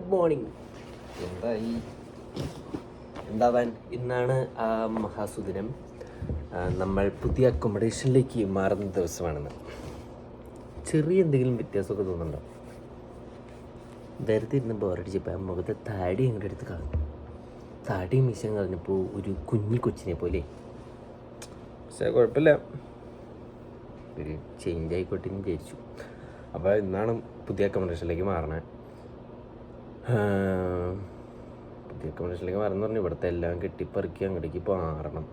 Good morning. എന്താവാൻ ഇന്നാണ് ആ മഹാസുദിനം. നമ്മൾ പുതിയ അക്കോമഡേഷനിലേക്ക് മാറുന്ന ദിവസമാണെന്ന്. ചെറിയ എന്തെങ്കിലും വ്യത്യാസമൊക്കെ തോന്നുന്നുണ്ടോ? വെറുതെ ഇരുന്ന് ബോറടിച്ചപ്പോൾ മുഖത്തെ താടി അങ്ങോട്ട് എടുത്ത് കളഞ്ഞു. താടിയും മീശയും കളഞ്ഞപ്പോൾ ഒരു കുഞ്ഞി കൊച്ചിനെ പോലെ. പക്ഷേ കുഴപ്പമില്ല, ഒരു ചേഞ്ച് ആയിക്കോട്ടെ എന്ന് വിചാരിച്ചു. അപ്പോൾ ഇന്നാണ് പുതിയ അക്കോമഡേഷനിലേക്ക് മാറണേ. പുതിയ അക്കോമഡേഷനിലേക്ക് മാറുന്ന പറഞ്ഞാൽ ഇവിടുത്തെ എല്ലാം കെട്ടിപ്പറുക്കി അങ്ങോട്ടേക്ക് മാറണം.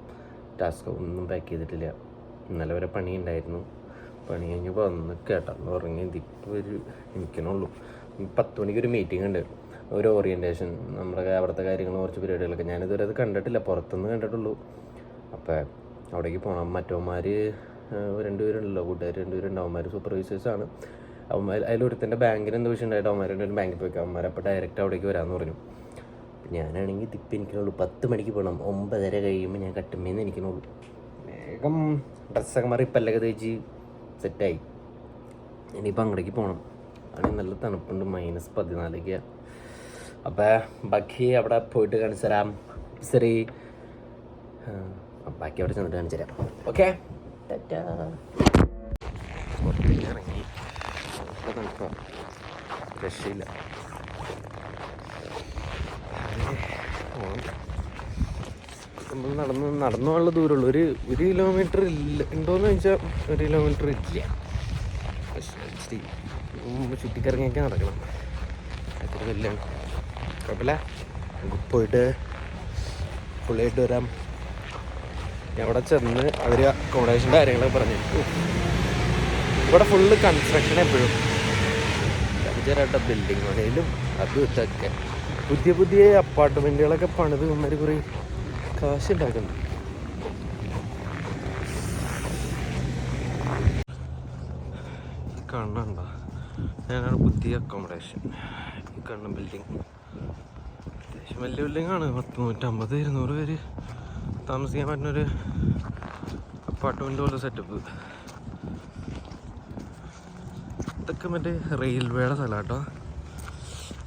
ടാസ്ക് ഒന്നും പാക്ക് ചെയ്തിട്ടില്ല. ഇന്നലെ വരെ പണി ഉണ്ടായിരുന്നു. പണി കഴിഞ്ഞ് വന്ന് കേട്ടാന്ന് ഉറങ്ങി ഇതിപ്പോൾ എനിക്കണുള്ളൂ. 10 മണിക്കൊരു മീറ്റിംഗ് ഉണ്ട്, ഒരു ഓറിയൻറ്റേഷൻ, നമ്മുടെ അവിടുത്തെ കാര്യങ്ങൾ, കുറച്ച് പരിപാടികളൊക്കെ. ഞാനിതുവരെ അത് കണ്ടിട്ടില്ല, പുറത്തുനിന്ന് കണ്ടിട്ടുള്ളൂ. അപ്പോൾ അവിടേക്ക് പോകണം. മറ്റവന്മാർ 2 പേരുണ്ടല്ലോ, കൂട്ടുകാർ 2 പേരുണ്ട്. അവന്മാർ സൂപ്പർവൈസേഴ്സാണ്. അവന്മാർ അതിലൊരുത്തൻ്റെ ബാങ്കിന് എന്തോ വിഷയം ഉണ്ടായിട്ട് അവന്മാരുടെ ബാങ്കിൽ പോയി അവന്മാർ അപ്പോൾ ഡയറക്റ്റ് അവിടേക്ക് വരാമെന്ന് പറഞ്ഞു. ഞാനാണെങ്കിൽ ഇതിപ്പോൾ എനിക്കുള്ളൂ 10 മണിക്ക് പോകണം. 9:30 കഴിയുമ്പോൾ ഞാൻ കട്ടുമ്മേന്ന് എനിക്കുള്ളൂ. വേഗം ഡ്രസ്സൊക്കെ മാറി പല്ലൊക്കെ തേച്ച് സെറ്റായി. ഇനിയിപ്പോൾ അങ്ങോട്ടേക്ക് പോകണം. ആണെങ്കിൽ നല്ല തണുപ്പുണ്ട്, -14. അപ്പോൾ ബാക്കി അവിടെ പോയിട്ട് കാണിച്ചു തരാം. ശരി, ബാക്കി അവിടെ ചെന്നിട്ട് കാണിച്ചു തരാം. ഓക്കെ, പുറത്തേക്ക് ഇറങ്ങി. തണുപ്പാണ്, രക്ഷയില്ല. നമ്മൾ നടന്നുള്ള ദൂരമുള്ളൂ. ഒരു കിലോമീറ്റർ ഇല്ല, ഉണ്ടോയെന്ന് ചോദിച്ചാൽ 1 കിലോമീറ്റർ ഇല്ല. പക്ഷേ ചുറ്റിക്കറങ്ങിയൊക്കെ നടക്കണം. അത്ര വലിയ കുഴപ്പമില്ല. നമുക്ക് പോയിട്ട് ഫുള്ളായിട്ട് വരാം. ഞാൻ അവിടെ ചെന്ന് അവർ അക്കോമഡേഷൻ്റെ കാര്യങ്ങളൊക്കെ പറഞ്ഞു. ഇവിടെ ഫുള്ള് കൺസ്ട്രക്ഷൻ എപ്പോഴും ചെറുതായിട്ട് ബിൽഡിങ് പണിയിലും അതും ഇതൊക്കെ. പുതിയ അപ്പാർട്ട്മെൻറ്റുകളൊക്കെ പണിത് ഇവന്മാർ കുറേ കാശുണ്ടാക്കുന്നു. കാണണ്ട, ഞാനാണ് പുതിയ അക്കോമഡേഷൻ. ഈ കാണുന്ന ബിൽഡിങ് അത്യാവശ്യം വലിയ ബിൽഡിങ്ങാണ്. 150-200 പേര് താമസിക്കാൻ പറ്റുന്നൊരു അപ്പാർട്ട്മെൻറ്റ് പോലെ സെറ്റപ്പ്. ഇതൊക്കെ മറ്റേ റെയിൽവേയുടെ സ്ഥലം കേട്ടോ.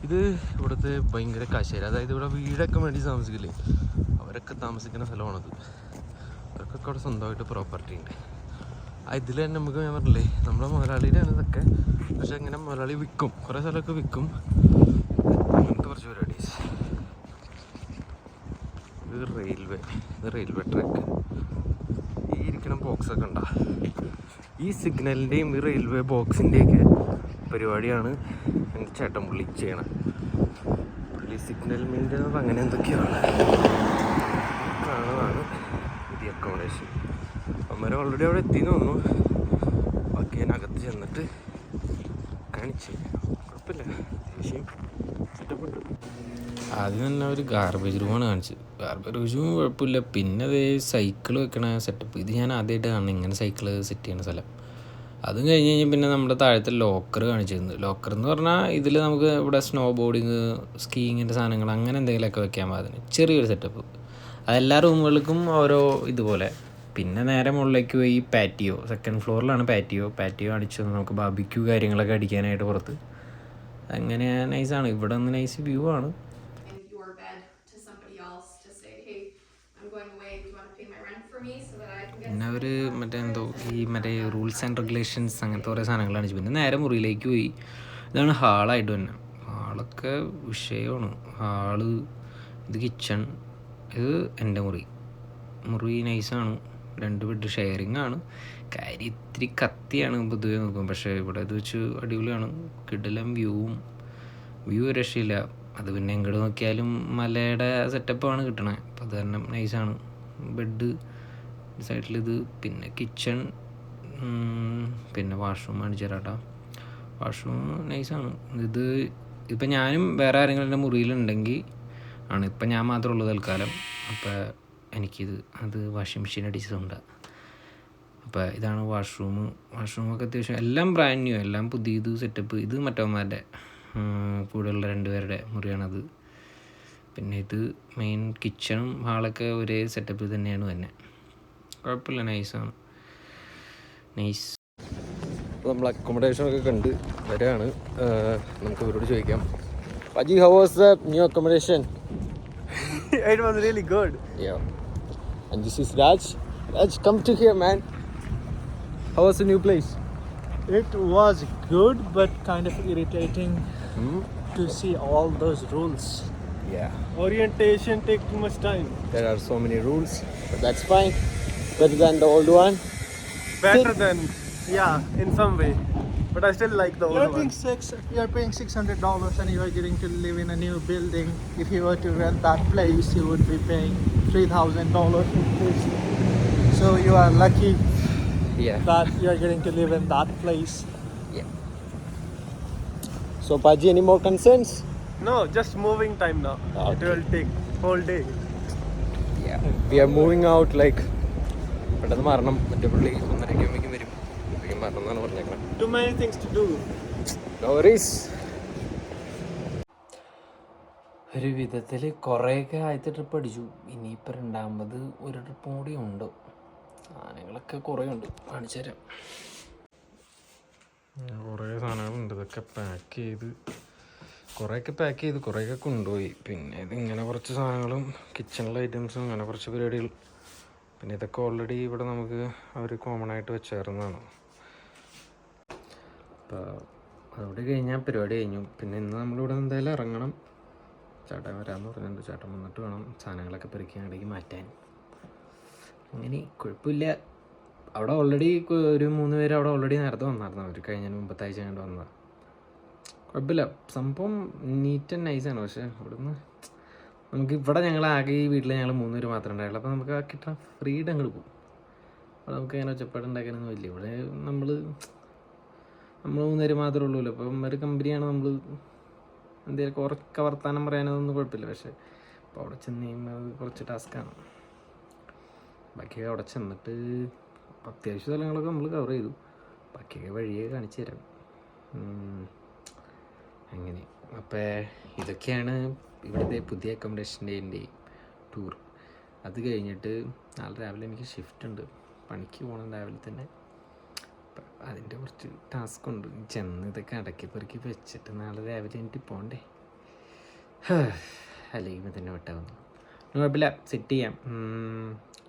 ഇത് ഇവിടുത്തെ ഭയങ്കര കാശേരി, അതായത് ഇവിടെ വീടൊക്കെ വേണ്ടി താമസിക്കില്ലേ, അവരൊക്കെ താമസിക്കുന്ന സ്ഥലമാണത്. അവർക്കൊക്കെ അവിടെ സ്വന്തമായിട്ട് പ്രോപ്പർട്ടി ഉണ്ട്. ഇതിൽ തന്നെ നമുക്ക്, ഞാൻ പറഞ്ഞില്ലേ, നമ്മുടെ മുതലാളിയുടെയാണ് ഇതൊക്കെ. പക്ഷെ ഇങ്ങനെ മുതലാളി വിൽക്കും, കുറേ സ്ഥലമൊക്കെ വിൽക്കും. അങ്ങനത്തെ കുറച്ച് പരിപാടീസ്. ഇത് റെയിൽവേ ട്രാക്ക്. ഈ ഇരിക്കുന്ന ബോക്സൊക്കെ ഉണ്ടാ, ഈ സിഗ്നലിൻ്റെയും ഈ റെയിൽവേ ബോക്സിൻ്റെയൊക്കെ പരിപാടിയാണ് എൻ്റെ ചേട്ടൻ പുള്ളി ചെയ്യണം. പുള്ളി സിഗ്നൽ മെയിൻ്റെനൻസ് അങ്ങനെ എന്തൊക്കെയാണ് കാണുന്നതാണ് പുതിയ അക്കോമഡേഷൻ. അമ്മ ഓൾറെഡി അവിടെ എത്തിയെന്ന് തോന്നുന്നു. ബാക്കി ഞാൻ അകത്ത് ചെന്നിട്ട് കാണിച്ച്. കുഴപ്പമില്ല, അത്യാവശ്യം ഇഷ്ടപ്പെട്ടു. ആദ്യം തന്നെ ഒരു ഗാർബേജ് റൂമാണ് കാണിച്ചത്. ഗാർബേജ് റൂം കുഴപ്പമില്ല. പിന്നെ അത് സൈക്കിൾ വെക്കണ സെറ്റപ്പ്, ഇത് ഞാൻ ആദ്യമായിട്ട് കാണുന്നത്, ഇങ്ങനെ സൈക്കിൾ സെറ്റ് ചെയ്യുന്ന സ്ഥലം. അതും കഴിഞ്ഞ് കഴിഞ്ഞാൽ പിന്നെ നമ്മുടെ താഴത്തെ ലോക്കർ കാണിച്ചിരുന്നു. ലോക്കർ എന്ന് പറഞ്ഞാൽ ഇതിൽ നമുക്ക് ഇവിടെ സ്നോ ബോർഡിങ്, സ്കീയിങ്ങിൻ്റെ സാധനങ്ങൾ അങ്ങനെ എന്തെങ്കിലുമൊക്കെ വെക്കാൻ പാകത്തിന് ചെറിയൊരു സെറ്റപ്പ്. അതെല്ലാ റൂമുകൾക്കും ഓരോ ഇതുപോലെ. പിന്നെ നേരെ മുകളിലേക്ക് പോയി പാറ്റിയോ, 2nd ഫ്ലോറിലാണ് പാറ്റിയോ അടിച്ചു. നമുക്ക് ബാർബിക്യൂ കാര്യങ്ങളൊക്കെ അടിക്കാനായിട്ട് പുറത്ത്. അങ്ങനെ നൈസാണ്. ഇവിടെ ഒന്ന് നൈസ് വ്യൂ ആണ്. പിന്നെ അവർ മറ്റേ റൂൾസ് ആൻഡ് റെഗുലേഷൻസ് അങ്ങനത്തെ കുറേ സാധനങ്ങൾ കാണിച്ചു. പിന്നെ നേരെ മുറിയിലേക്ക് പോയി. ഇതാണ് ഹാളായിട്ട് തന്നെ. ഹാളൊക്കെ വിഷയമാണ്. ഹാള്, ഇത് കിച്ചൺ, ഇത് എൻ്റെ മുറി നൈസാണ്. 2 ബെഡ് ഷെയറിങ് ആണ്. കാര്യം ഇത്തിരി കത്തിയാണ് പൊതുവെ നോക്കും. പക്ഷേ ഇവിടെ ഇത് വെച്ച് അടിപൊളിയാണ്. കിടിലം വ്യൂ രക്ഷയില്ല. അത് പിന്നെ എങ്ങോട്ട് നോക്കിയാലും മലയുടെ സെറ്റപ്പാണ് കിട്ടണത്. അപ്പം അത് തന്നെ നൈസാണ്. ബെഡ് സൈഡിലിത്, പിന്നെ കിച്ചൺ, പിന്നെ വാഷ്റൂം കാണിച്ചു തരാം. വാഷ്റൂം നൈസാണ്. ഇപ്പം ഞാനും വേറെ ആരെങ്കിലും എൻ്റെ മുറിയിലുണ്ടെങ്കിൽ ആണ്. ഇപ്പം ഞാൻ മാത്രമേ ഉള്ളൂ തൽക്കാലം. അപ്പോൾ അത് വാഷിംഗ് മെഷീൻ അടിച്ചതുകൊണ്ട്. അപ്പോൾ ഇതാണ് വാഷ്റൂമൊക്കെ അത്യാവശ്യം എല്ലാം ബ്രാൻഡ് ന്യൂ, എല്ലാം പുതിയത് സെറ്റപ്പ്. ഇത് മറ്റവന്മാരുടെ കൂടെയുള്ള 2 പേരുടെ മുറിയാണത്. പിന്നെ ഇത് മെയിൻ കിച്ചണും ഹാളൊക്കെ ഒരേ സെറ്റപ്പ് തന്നെയാണ് തന്നെ. കുഴപ്പമില്ല, നൈസാണ്. അപ്പോൾ നമ്മൾ അക്കോമഡേഷനൊക്കെ കണ്ട് വരികയാണ്. നമുക്ക് ഇവരോട് ചോദിക്കാം Paji, how was the new accommodation? It was really good. Yeah. And this is Raj. Raj, come to here, man. How was the new place? It was good, but kind of irritating to see all those rules. Yeah. Orientation takes too much time. There are so many rules, but that's fine. Better than the old one. Better than, yeah, in some way. But I still like the old one. You're paying $600 and you are getting to live in a new building. If you were to rent that place, you would be paying $3,000 in this. So you are lucky Yeah. that you are getting to live in that place. Yeah. So, Paji, any more concerns? No, just moving time now. It Okay. will take whole day. Yeah. We are moving out like. പെട്ടെന്ന് മാറണം മറ്റേ പുള്ളി 1:30 വരും അപ്പോഴേക്കും മാറണം എന്നാണ് പറഞ്ഞേക്കണം. Too many things to do. No worries. ഒരു വിധത്തിൽ കുറേയൊക്കെ ആദ്യത്തെ ട്രിപ്പ് അടിച്ചു. ഇനിയിപ്പോൾ രണ്ടാമത് ഒരു ട്രിപ്പും കൂടി ഉണ്ട്. സാധനങ്ങളൊക്കെ കുറേ ഉണ്ട്, കാണിച്ചു തരാം. കുറേ സാധനങ്ങളുണ്ട്. ഇതൊക്കെ പാക്ക് ചെയ്ത് കുറേയൊക്കെ കൊണ്ടുപോയി. പിന്നെ ഇതിങ്ങനെ കുറച്ച് സാധനങ്ങളും കിച്ചണിലെ ഐറ്റംസും അങ്ങനെ കുറച്ച് പരിപാടികൾ. പിന്നെ ഇതൊക്കെ ഓൾറെഡി ഇവിടെ നമുക്ക് അവർ കോമൺ ആയിട്ട് വെച്ചേർന്നതാണ്. അപ്പോൾ അതോടെ കഴിഞ്ഞാൽ പരിപാടി കഴിഞ്ഞു. പിന്നെ ഇന്ന് നമ്മളിവിടെ എന്തായാലും ഇറങ്ങണം. ചേട്ടൻ വരാമെന്ന് പറഞ്ഞിട്ടുണ്ട്. ചേട്ടൻ വന്നിട്ട് വേണം സാധനങ്ങളൊക്കെ പെറുക്കി അങ്ങോട്ടേക്ക് മാറ്റാൻ. അങ്ങനെ കുഴപ്പമില്ല. അവിടെ ഓൾറെഡി ഒരു 3 പേര് അവിടെ ഓൾറെഡി നേരത്തെ വന്നായിരുന്നു. അവർ കഴിഞ്ഞതിന് മുമ്പത്തെ ആഴ്ച കണ്ട് വന്നതാണ്. കുഴപ്പമില്ല, സംഭവം നീറ്റ് ആൻഡ് നൈസാണ്. പക്ഷേ ഇവിടുന്ന് നമുക്ക് ഇവിടെ ഞങ്ങളാകെ ഈ വീട്ടിൽ ഞങ്ങൾ 3 പേര് മാത്രമേ ഉണ്ടായുള്ളൂ. അപ്പോൾ നമുക്ക് ആ കിട്ടുന്ന ഫ്രീഡം അങ്ങോട്ട് പോകും. അവിടെ നമുക്ക് അങ്ങനെ ഒച്ചപ്പാട് ഉണ്ടാക്കാനൊന്നും ഇല്ല. ഇവിടെ നമ്മൾ 3 പേര് മാത്രമേ ഉള്ളൂ. അപ്പം ഒരു കമ്പനിയാണ്. നമ്മൾ എന്തെങ്കിലും കുറച്ച് വർത്താനം പറയാനൊന്നും കുഴപ്പമില്ല. പക്ഷേ അപ്പോൾ അവിടെ ചെന്ന് കഴിയുമ്പോൾ അത് കുറച്ച് ടാസ്ക്കാണ്. ബാക്കിയൊക്കെ അവിടെ ചെന്നിട്ട് അത്യാവശ്യ സ്ഥലങ്ങളൊക്കെ നമ്മൾ കവർ ചെയ്തു. ബാക്കിയൊക്കെ വഴിയെ കാണിച്ചു തരാം. അങ്ങനെ അപ്പോൾ ഇതൊക്കെയാണ് ഇവിടുത്തെ പുതിയ അക്കോമഡേഷൻ്റെ ടൂർ. അത് കഴിഞ്ഞിട്ട് നാളെ രാവിലെ എനിക്ക് ഷിഫ്റ്റ് ഉണ്ട്. പണിക്ക് പോകണം രാവിലെ തന്നെ. അപ്പം അതിൻ്റെ കുറച്ച് ടാസ്ക് ഉണ്ട്. ചെന്ന് ഇതൊക്കെ അടക്കി പെറുക്കി വെച്ചിട്ട് നാളെ രാവിലെ എനിക്ക് പോകണ്ടേ. അല്ലെങ്കിൽ തന്നെ വിട്ടാവുന്നു. കുഴപ്പമില്ല, സെറ്റ് ചെയ്യാം.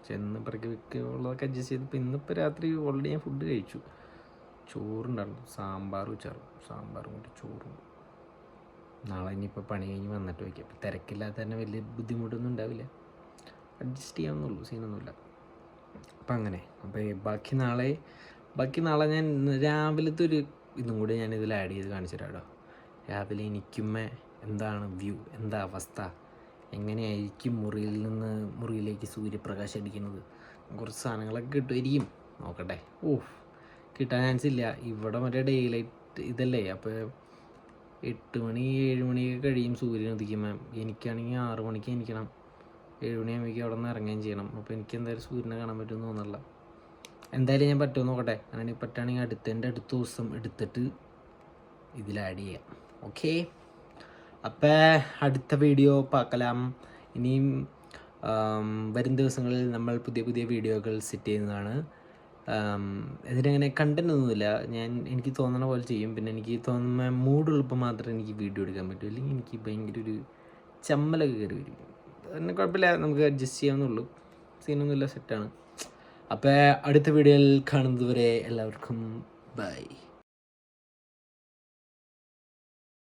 ചെന്ന് പെറുക്കി വെക്കുള്ളതൊക്കെ അഡ്ജസ്റ്റ് ചെയ്ത്. ഇപ്പോൾ ഇന്നിപ്പോൾ രാത്രി ഓൾറെഡി ഞാൻ ഫുഡ് കഴിച്ചു. ചോറുണ്ടായിരുന്നു, സാമ്പാറും കൂടി ചോറും. നാളെ ഇനിയിപ്പോൾ പണി കഴിഞ്ഞ് വന്നിട്ട് വയ്ക്കാം. അപ്പോൾ തിരക്കില്ലാതെ തന്നെ വലിയ ബുദ്ധിമുട്ടൊന്നും ഉണ്ടാവില്ല. അഡ്ജസ്റ്റ് ചെയ്യാവുന്നുള്ളൂ, സീനൊന്നുമില്ല. അപ്പം അങ്ങനെ. അപ്പോൾ ബാക്കി നാളെ ഞാൻ രാവിലത്തെ ഒരു ഇതും കൂടി ഞാൻ ഇതിൽ ആഡ് ചെയ്ത് കാണിച്ചു തരാം കേട്ടോ. രാവിലെ എനിക്കുമ്മ എന്താണ് വ്യൂ, എന്താ അവസ്ഥ, എങ്ങനെയായിരിക്കും മുറിയിൽ നിന്ന് മുറിയിലേക്ക് സൂര്യപ്രകാശം അടിക്കുന്നത്, കുറച്ച് സാധനങ്ങളൊക്കെ കിട്ടുമായിരിക്കും. നോക്കട്ടെ. കിട്ടാൻ ചാൻസ് ഇല്ല. ഇവിടെ മറ്റേ ഡേ ലൈറ്റ് ഇതല്ലേ. അപ്പോൾ 8 മണി 7 മണിയൊക്കെ കഴിയും സൂര്യൻ ഉദിക്കുമ്പോൾ. എനിക്കാണെങ്കിൽ 6 മണിക്ക് എണീക്കണം. 7 മണിയാകുമ്പോഴേക്കും അവിടെ നിന്ന് ഇറങ്ങുകയും ചെയ്യണം. അപ്പോൾ എനിക്ക് എന്തായാലും സൂര്യനെ കാണാൻ പറ്റുമെന്ന് തോന്നുന്നില്ല. എന്തായാലും ഞാൻ പറ്റുമെന്ന് നോക്കട്ടെ. അങ്ങനെ പറ്റുകയാണെങ്കിൽ അടുത്ത ദിവസം എടുത്തിട്ട് ഇതിൽ ആഡ് ചെയ്യാം. ഓക്കെ, അപ്പോൾ അടുത്ത വീഡിയോ പാക്കലാം. ഇനിയും വരും ദിവസങ്ങളിൽ നമ്മൾ പുതിയ വീഡിയോകൾ സെറ്റ് ചെയ്യുന്നതാണ്. ഇതിനങ്ങനെ കണ്ടൻ്റ് ഒന്നുമില്ല. എനിക്ക് തോന്നണ പോലെ ചെയ്യും. പിന്നെ എനിക്ക് തോന്നുന്ന മൂടുള്ളപ്പോൾ മാത്രമേ എനിക്ക് വീഡിയോ എടുക്കാൻ പറ്റൂ. അല്ലെങ്കിൽ എനിക്ക് ഭയങ്കര ഒരു ചമ്മലൊക്കെ കയറി വരും. അതിന് കുഴപ്പമില്ല, നമുക്ക് അഡ്ജസ്റ്റ് ചെയ്യാവുന്നുള്ളൂ. സീനൊന്നുമില്ല, സെറ്റാണ്. അപ്പോൾ അടുത്ത വീഡിയോയിൽ കാണുന്നത് വരെ എല്ലാവർക്കും ബൈ.